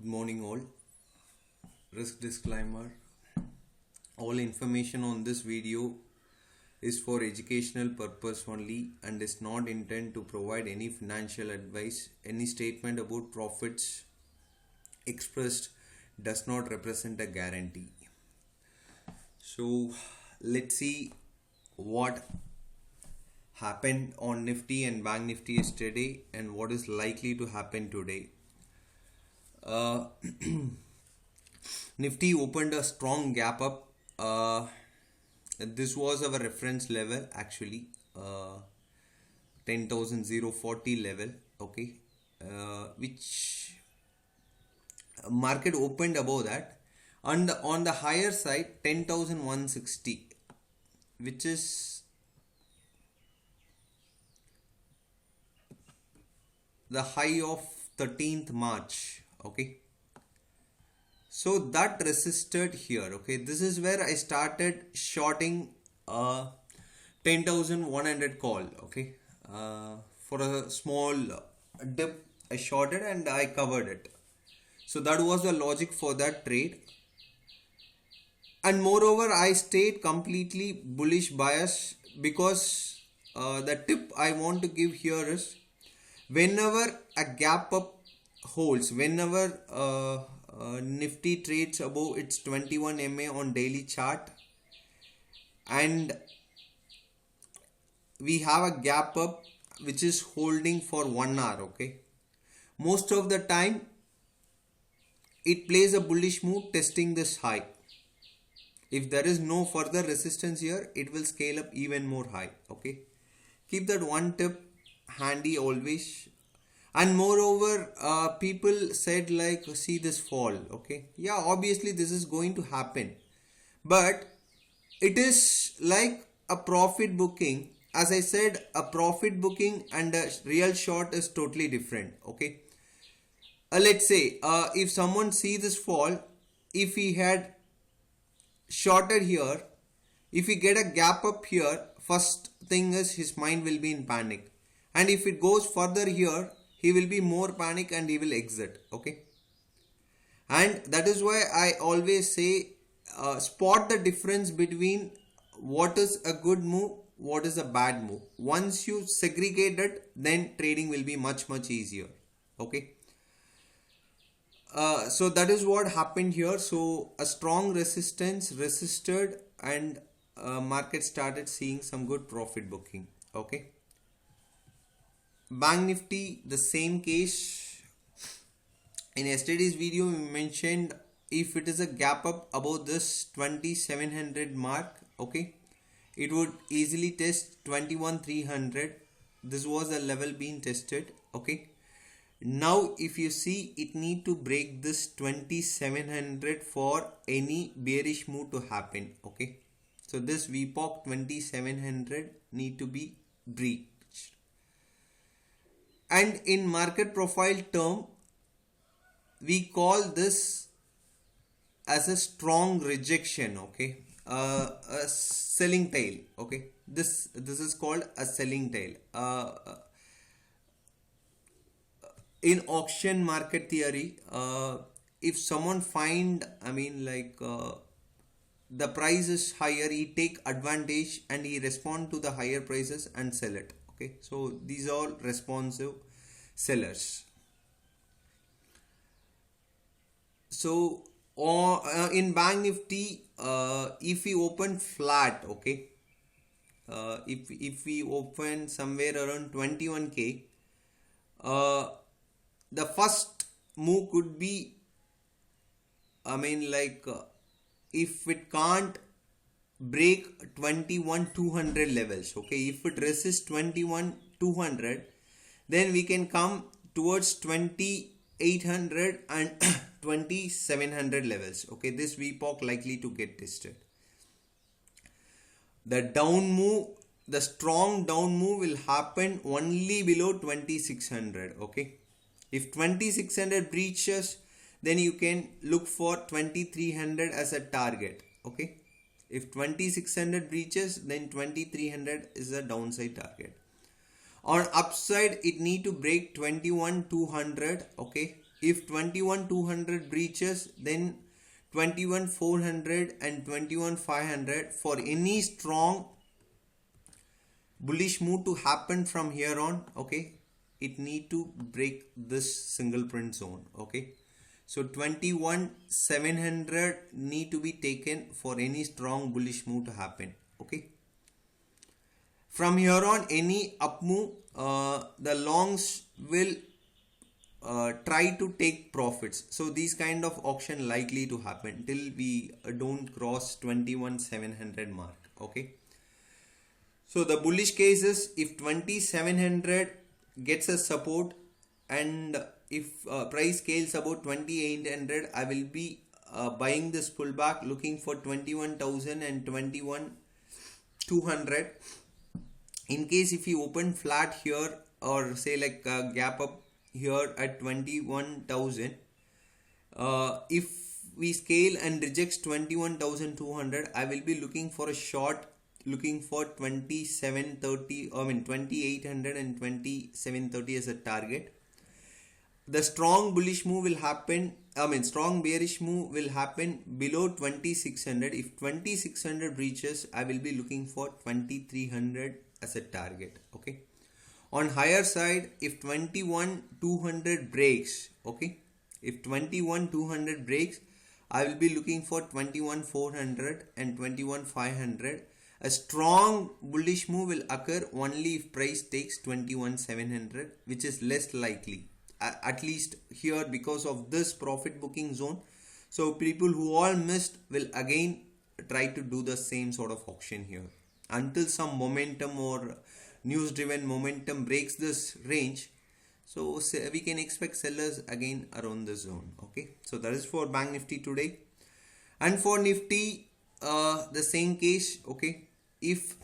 Morning all. Risk disclaimer. All information on this video is for educational purpose only and is not intended to provide any financial advice. Any statement about profits expressed does not represent a guarantee. So let's see what happened on Nifty and Bank Nifty yesterday and what is likely to happen today. Nifty opened a strong gap up. This was our reference level actually, 10,040 level. Okay, which market opened above that. On the higher side, 10,160, which is the high of 13th March. Okay, so that resisted here. Okay, this is where I started shorting 10,100 call. Okay, for a small dip I shorted and I covered it. So that was the logic for that trade. And moreover, I stayed completely bullish bias because the tip I want to give here is whenever a gap up holds, whenever Nifty trades above its 21 MA on daily chart and we have a gap up which is holding for 1 hour, okay, most of the time it plays a bullish move testing this high. If there is no further resistance here, it will scale up even more high. Okay, keep that one tip handy always. And moreover, people said like, see this fall. Okay, yeah, obviously this is going to happen, but it is like a profit booking. As I said, a profit booking and a real short is totally different. Okay, let's say if someone see this fall, if he had shorted here, if we get a gap up here, first thing is his mind will be in panic, and if it goes further here, he will be more panic and he will exit. Okay, and that is why I always say spot the difference between what is a good move, what is a bad move. Once you segregate it, then trading will be much easier. Okay, so that is what happened here. So a strong resistance resisted and market started seeing some good profit booking. Okay, Bank Nifty, the same case. In yesterday's video we mentioned if it is a gap up above this 2700 mark, okay, it would easily test 21,300. This was a level being tested. Okay, now if you see, it need to break this 2700 for any bearish move to happen. Okay, so this VPOC 2700 need to be breached. And in market profile term, we call this as a strong rejection. Okay, a selling tail. Okay, this is called a selling tail. In auction market theory, if someone find, the price is higher, he take advantage and he respond to the higher prices and sell it. Okay, so these are all responsive sellers. So in Bank Nifty, if we open flat, okay, if we open somewhere around 21k, the first move could be, if it can't break 21,200 levels. Okay, if it resists 21,200, then we can come towards 2,800 and 2,700 levels. Okay, this VPOC likely to get tested. The down move, the strong down move will happen only below 2,600. Okay, if 2,600 breaches, then you can look for 2,300 as a target. Okay, if 2,600 breaches, then 2,300 is a downside target. On upside, it need to break 21,200. Okay, if 21,200 breaches, then 21,400 and 21,500 for any strong bullish move to happen from here on. Okay, it need to break this single print zone. Okay, so 21,700 need to be taken for any strong bullish move to happen. Okay, from here on, any up move, the longs will try to take profits. So these kind of auction likely to happen till we don't cross 21,700 mark. Okay, so the bullish case is if 2700 gets a support, and if price scales about 2800, I will be buying this pullback, looking for 21,000 and 21,200. In case if you open flat here, or say like a gap up here at 21,000, if we scale and rejects 21,200, I will be looking for a short, looking for 2730, 2800 and 2730 as a target. The strong bullish move will happen, strong bearish move will happen below 2600. If 2600 breaches, I will be looking for 2300 as a target. Okay, on higher side, if 21,200 breaks, okay, if 21,200 breaks, I will be looking for 21,400 and 21,500. A strong bullish move will occur only if price takes 21,700, which is less likely, at least here, because of this profit booking zone. So people who all missed will again try to do the same sort of auction here until some momentum or news driven momentum breaks this range. So we can expect sellers again around the zone. Okay, so that is for Bank Nifty today. And for Nifty, the same case. Okay, if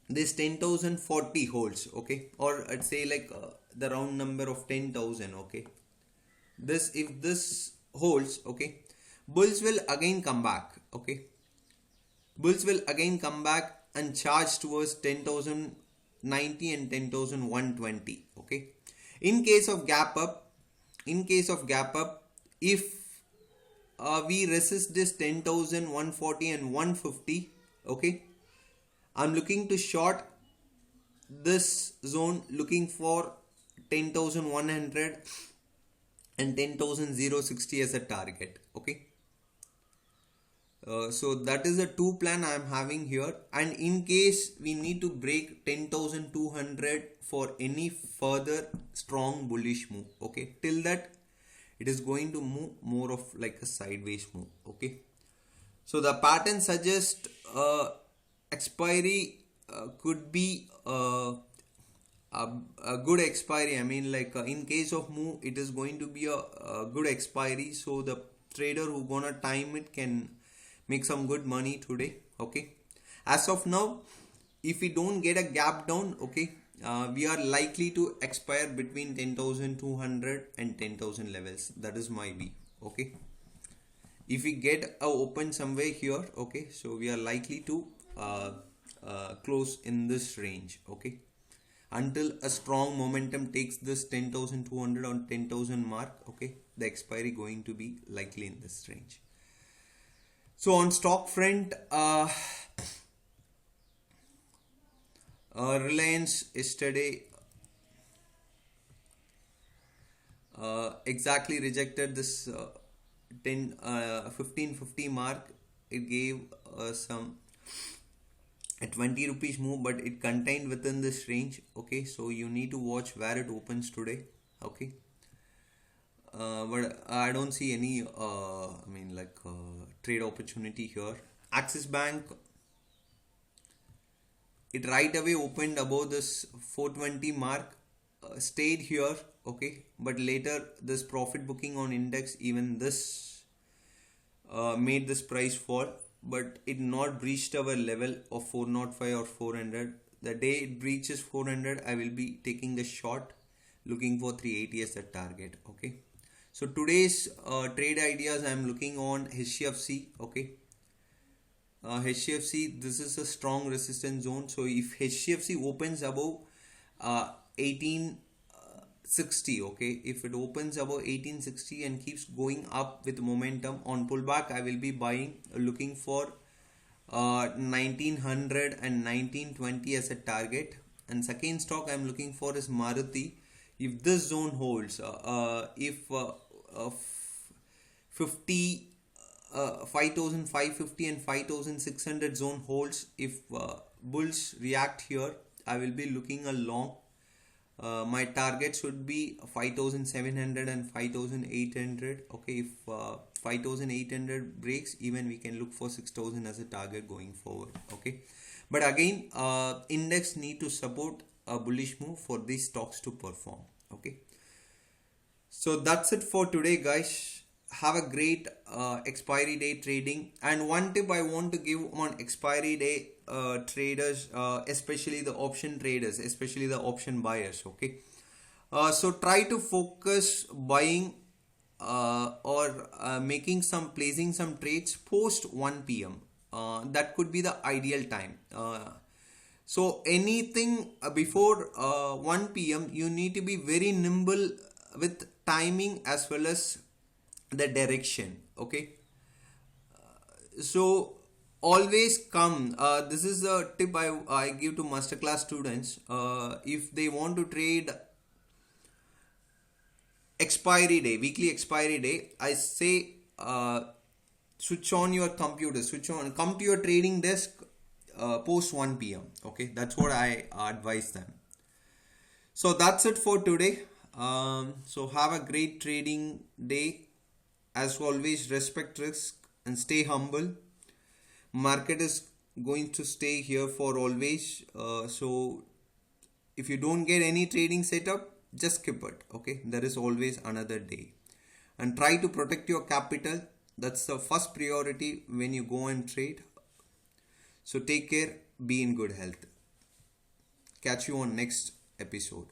this 10,040 holds, okay, or I'd say like the round number of 10,000, okay, this, if this holds, okay, bulls will again come back. Okay, bulls will again come back and charge towards 10,090 and 10,120. Okay, in case of gap up, if we resist this 10,140 and 150, okay, I'm looking to short this zone, looking for 10,100 and 10,060 as a target. Okay, so that is the two plan I am having here. And in case we need to break 10,200 for any further strong bullish move, okay, till that it is going to move more of like a sideways move. Okay, so the pattern suggests expiry could be a good expiry. I mean, like in case of move, it is going to be a good expiry. So the trader who gonna time it can make some good money today. Okay, as of now, if we don't get a gap down, okay, we are likely to expire between 10,200 and 10,000 levels. That is my view. Okay, if we get a open somewhere here, okay, so we are likely to close in this range. Okay, until a strong momentum takes this 10,200 on 10,000 mark. Okay, the expiry going to be likely in this range. So on stock front, Reliance yesterday exactly rejected this 1550 mark. It gave some a 20 rupees move, but it contained within this range. Okay, so you need to watch where it opens today. Okay, but I don't see any trade opportunity here. Axis Bank, it right away opened above this 420 mark, stayed here. Okay, but later this profit booking on index, even this made this price fall, but it not breached our level of 405 or 400. The day it breaches 400, I will be taking the short, looking for 380 as a target. Okay, so today's trade ideas, I am looking on HCFC. Okay, HCFC, this is a strong resistance zone. So if HCFC opens above 18 1860. Okay, if it opens above 1860 and keeps going up with momentum on pullback, I will be buying, looking for 1900 and 1920 as a target. And second stock I'm looking for is Maruti. If this zone holds, if 50 5550 and 5600 zone holds, if bulls react here, I will be looking a long. My target should be 5700 and 5800. Okay, if 5800 breaks, even we can look for 6000 as a target going forward. Okay, but again, index need to support a bullish move for these stocks to perform. Okay, so that's it for today, guys. Have a great expiry day trading. And one tip I want to give on expiry day traders, especially the option traders, especially the option buyers. Okay, so try to focus buying or making some placing some trades post 1 p.m. That could be the ideal time. So anything before 1 p.m. you need to be very nimble with timing as well as the direction. Okay, so always come, this is a tip I give to masterclass students. If they want to trade expiry day, weekly expiry day, I say switch on your computer, come to your trading desk post 1 p.m. Okay, that's what I advise them. So that's it for today. So have a great trading day. As always, respect risk and stay humble. Market is going to stay here for always. So if you don't get any trading setup, just skip it. Okay, there is always another day. And try to protect your capital. That's the first priority when you go and trade. So take care, be in good health. Catch you on next episode.